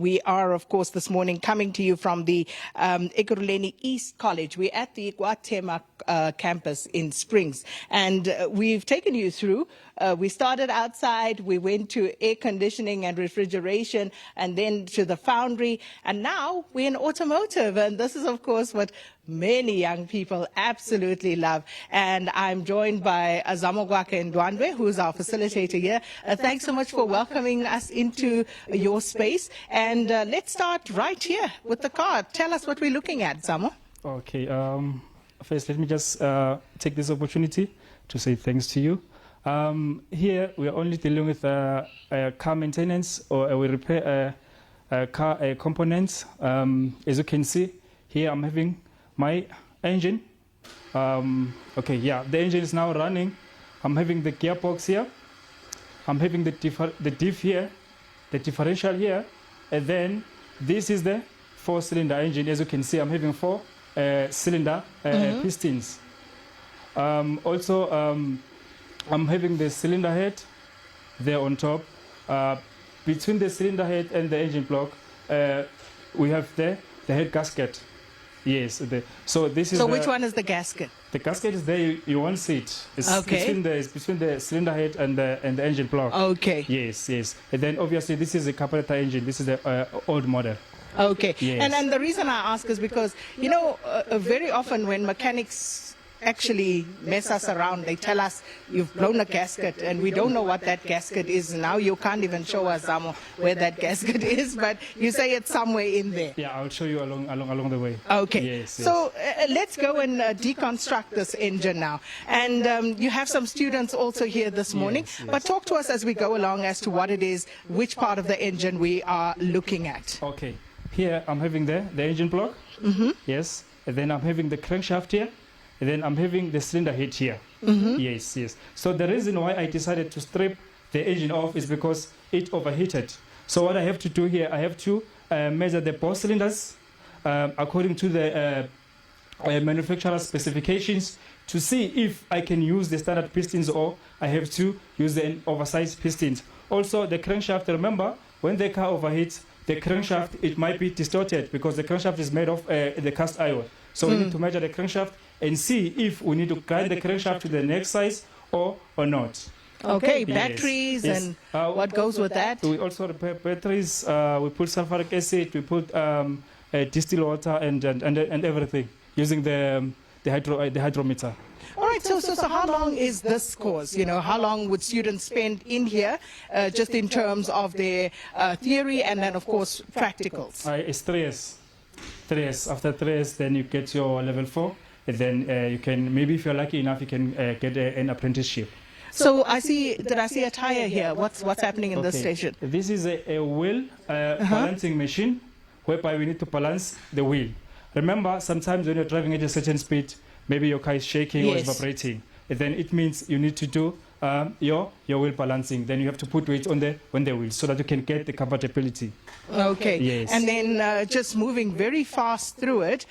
We are, of course, this morning coming to you from the Ekurhuleni East College. We're at the Guatema campus in Springs, and we've taken you through. We started outside, we went to air conditioning and refrigeration, and then to the foundry, and now we're in automotive. And this is, of course, what many young people absolutely love. And I'm joined by Zamogwaka Ndwandwe, who's our facilitator here. Thanks so much for welcoming us into your space. And let's start right here with the car. Tell us what we're looking at, Zamo. Okay. First, let me just take this opportunity to say thanks to you. Here, we are only dealing with car maintenance, or we repair car components. As you can see, here I'm having my engine. Okay, yeah, the engine is now running. I'm having the gearbox here. I'm having the diff here, the differential here, and then this is the 4-cylinder engine. As you can see, I'm having 4-cylinder pistons. Also, I'm having the cylinder head there on top. Between the cylinder head and the engine block, we have the head gasket. Yes. So this is. So which one is the gasket? The gasket is there. You won't see it. It's okay. between the cylinder head and the engine block. Okay. Yes. And then obviously this is a carburetor engine. This is the old model. Okay. Yes. And the reason I ask is because, you know, very often when mechanics actually mess us around, they tell us you've blown a gasket and we don't know what that gasket is. Now you can't even show us, Zamo, where that gasket is, but you say it's somewhere in there. Yeah, I'll show you along the way. Okay. Yes. So let's go and deconstruct this engine now. And you have some students also here this morning, yes. But talk to us as we go along as to what it is, which part of the engine we are looking at. Okay. Here I'm having the engine block. Yes. And then I'm having the crankshaft here. And then I'm having the cylinder head here. Yes. So the reason why I decided to strip the engine off is because it overheated. So what I have to do here, I have to measure the bore cylinders according to the manufacturer's specifications to see if I can use the standard pistons or I have to use the oversized pistons. Also, the crankshaft, remember, when the car overheats, the crankshaft, it might be distorted because the crankshaft is made of the cast iron. So we need to measure the crankshaft and see if we need to grind the crankshaft to the next size or not. Okay, batteries and what goes with that? We also repair batteries. We put sulfuric acid, we put distilled water and everything using the hydrometer. All right, so how long is this course? You know, how long would students spend in here, just in terms of their theory and then, of course, practicals? It's 3 years. 3 years. After 3 years, then you get your level 4. And then you can, maybe if you're lucky enough, you can get an apprenticeship. So did I see a tire here? What's happening in this station? This is a wheel balancing machine, whereby we need to balance the wheel. Remember, sometimes when you're driving at a certain speed, maybe your car is shaking or is vibrating. And then it means you need to do your wheel balancing. Then you have to put weight on the wheel so that you can get the compatibility. Okay. Yes. And then just moving very fast through it,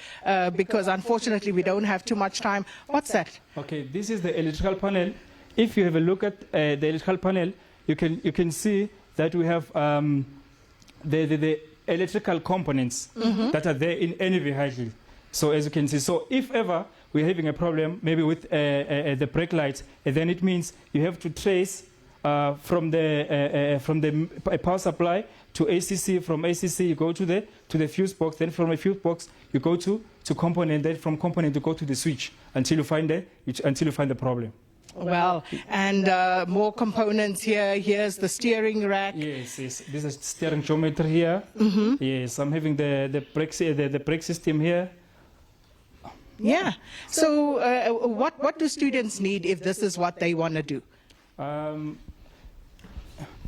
because unfortunately we don't have too much time. What's that? Okay, this is the electrical panel. If you have a look at the electrical panel, you can see that we have the electrical components that are there in any vehicle. So as you can see, so if ever we're having a problem, maybe with the brake light, then it means you have to trace from the power supply to ACC. From ACC, you go to the fuse box. Then from a fuse box, you go to component. Then from component, you go to the switch until you find the problem. Well, and more components here. Here's the steering rack. Yes. This is steering geometry here. Yes, I'm having the brake system here. Yeah. So what do students need if this is what they want to do?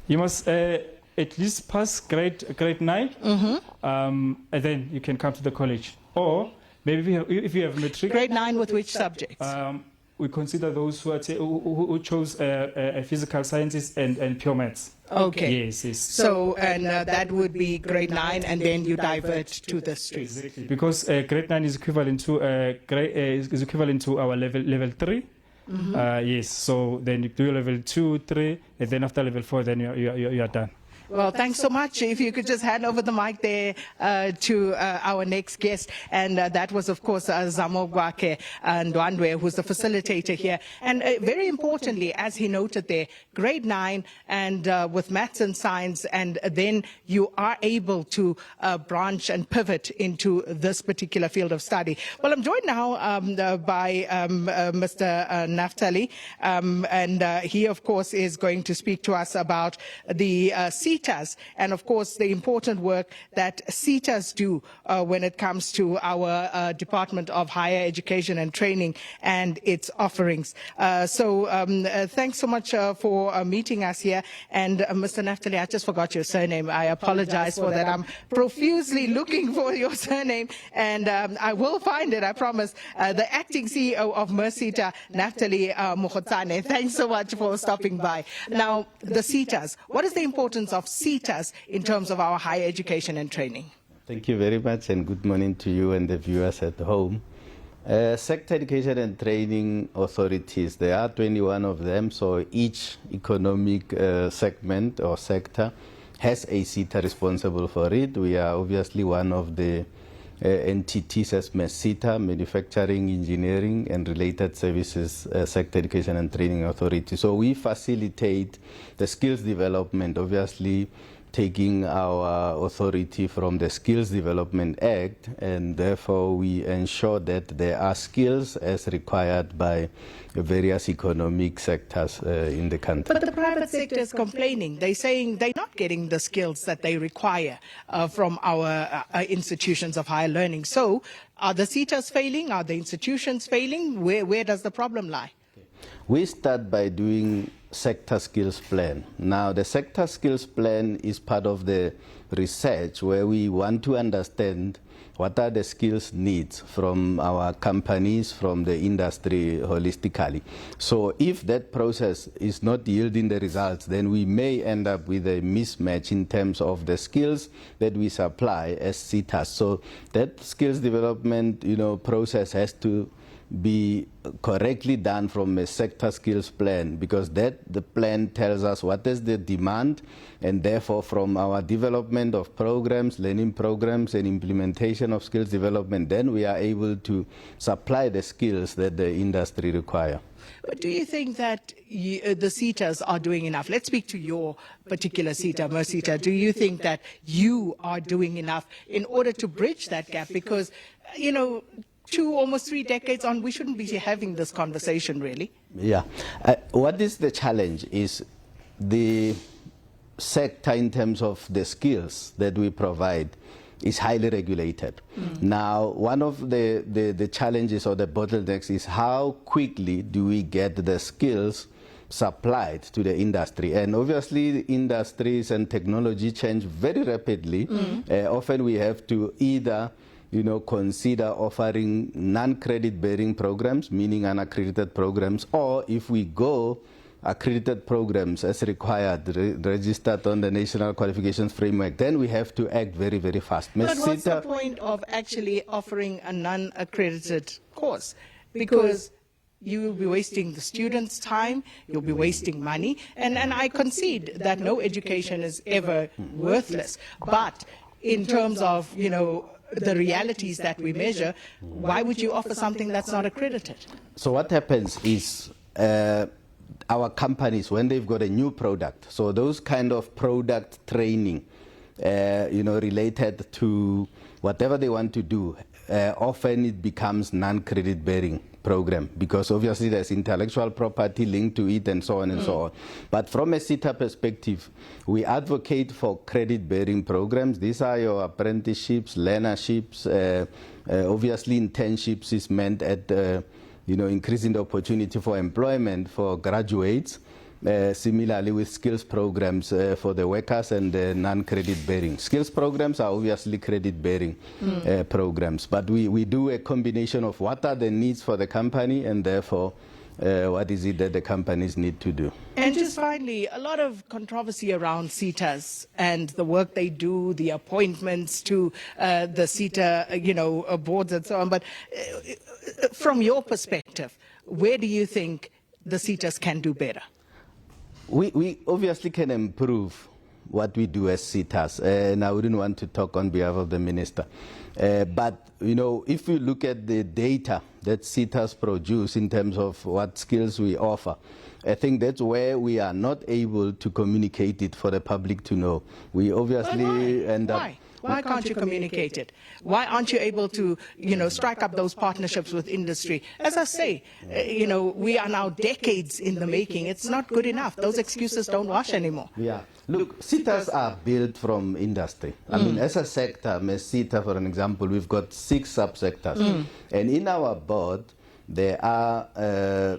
You must at least pass grade 9, and then you can come to the college. Or maybe if you have matric. Grade 9 with which subjects? We consider those who chose physical sciences and pure maths. Okay. Yes. So, and that would be grade 9, and then you divert to the stream. Exactly. Because grade 9 is equivalent to our level 3. Yes. So then you do level 2, 3, and then after level 4, then you are done. Well, thanks so much. If you could just hand over the mic there to our next guest. And that was, of course, Zamogwake Ndwandwe, who's the facilitator here. And very importantly, as he noted there, grade 9 and with maths and science, and then you are able to branch and pivot into this particular field of study. Well, I'm joined now by Mr. Naphtaly, and he, of course, is going to speak to us about the SETAs and, of course, the important work that SETAs do when it comes to our Department of Higher Education and Training and its offerings. Thanks so much for meeting us here. And Mr. Naphtaly, I just forgot your surname. I apologize for that. I'm profusely looking for your surname, and I will find it, I promise. The acting CEO of merSETA, Naphtaly Mokgotsane. Thanks so much for stopping by. Now, the SETAs. What is the importance of SETAs in terms of our higher education and training? Thank you very much, and good morning to you and the viewers at home. Sector education and training authorities, there are 21 of them, so each economic segment or sector has a SETA responsible for it. We are obviously one of the entities as merSETA, Manufacturing, Engineering and Related Services Sector Education and Training Authority. So we facilitate the skills development, obviously taking our authority from the Skills Development Act, and therefore we ensure that there are skills as required by various economic sectors in the country. But the private sector is complaining. They're saying they're not getting the skills that they require from our institutions of higher learning. So are the SETAs failing? Are the institutions failing? Where does the problem lie? We start by doing sector skills plan. Now, the sector skills plan is part of the research where we want to understand what are the skills needs from our companies, from the industry holistically. So if that process is not yielding the results, then we may end up with a mismatch in terms of the skills that we supply as SETAs. So that skills development, process has to be correctly done from a sector skills plan, because the plan tells us what is the demand, and therefore from our development of programs, learning programs and implementation of skills development, then we are able to supply the skills that the industry require. But do you think that the SETAs are doing enough? Let's speak to your particular SETA, merSETA. Do you think that you are doing enough in order to bridge that gap? Because, almost 3 decades on, we shouldn't be having this conversation, really. Yeah. What is the challenge is the sector in terms of the skills that we provide is highly regulated. Now, one of the challenges or the bottlenecks is how quickly do we get the skills supplied to the industry. And obviously, industries and technology change very rapidly. Often we have to either consider offering non-credit bearing programs, meaning unaccredited programs, or if we go accredited programs as required, registered on the National Qualifications Framework, then we have to act very, very fast. But what's the point of actually offering a non-accredited course? Because you will be wasting the students' time, you'll be wasting money, and I concede that no education is ever worthless. But in terms of, the realities that we measure, why would you offer something that's not accredited? So what happens is our companies, when they've got a new product, so those kind of product training, related to whatever they want to do, often it becomes non-credit bearing program, because obviously there's intellectual property linked to it and so on and so on. But from a SETA perspective, we advocate for credit-bearing programs. These are your apprenticeships, learnerships, obviously internships is meant at increasing the opportunity for employment for graduates. Similarly with skills programs for the workers and the non-credit bearing. Skills programs are obviously credit bearing programs, but we do a combination of what are the needs for the company and therefore what is it that the companies need to do. And just finally, a lot of controversy around SETAs and the work they do, the appointments to the SETA boards and so on. But from your perspective, where do you think the SETAs can do better? We obviously can improve what we do as SETAs, and I wouldn't want to talk on behalf of the minister. But, you know, if you look at the data that SETAs produce in terms of what skills we offer, I think that's where we are not able to communicate it for the public to know. We obviously end up... Why can't you communicate it? Why aren't you able to, you know, strike up those partnerships with industry? As I say, you know, we are now decades in the making. It's not good enough. Those excuses don't wash anymore. Yeah. Look, SETAs are built from industry. I mean, as a sector, merSETA, for an example, we've got 6 subsectors. And in our board, there are,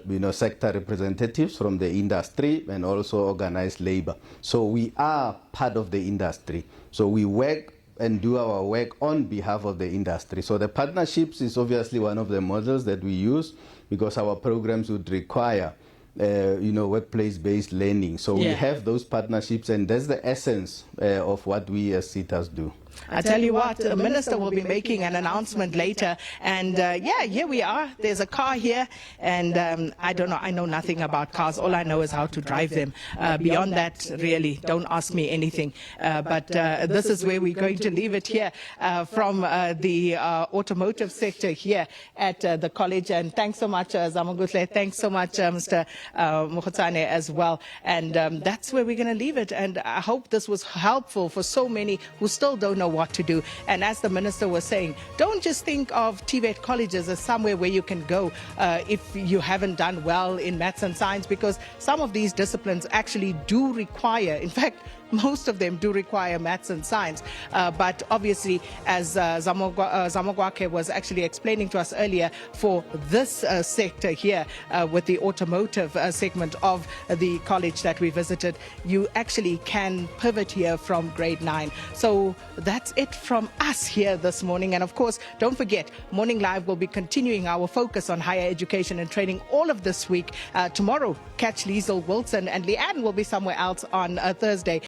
you know, sector representatives from the industry and also organized labor. So we are part of the industry. So we work and do our work on behalf of the industry. So the partnerships is obviously one of the models that we use because our programs would require, you know, workplace-based learning. So we have those partnerships, and that's the essence of what we as SETAs do. I tell you what, the minister will be making an announcement later, and yeah, here we are. There's a car here, and I don't know. I know nothing about cars. All I know is how to drive them. Beyond that, really, don't ask me anything. But this is where we're going to leave it here from the automotive sector here at the college. And thanks so much, Zamangusle. Thanks so much, Mr. Mokgotsane, as well. And that's where we're going to leave it. And I hope this was helpful for so many who still don't know what to do. And as the minister was saying, don't just think of TVET colleges as somewhere where you can go if you haven't done well in maths and science, because some of these disciplines actually do require, in fact, most of them do require maths and science. But obviously, as Zamogwake was actually explaining to us earlier, for this sector here with the automotive segment of the college that we visited, you actually can pivot here from grade 9. So that's it from us here this morning. And of course, don't forget, Morning Live will be continuing our focus on higher education and training all of this week. Tomorrow, catch Liesel Wilson, and Leanne will be somewhere else on Thursday.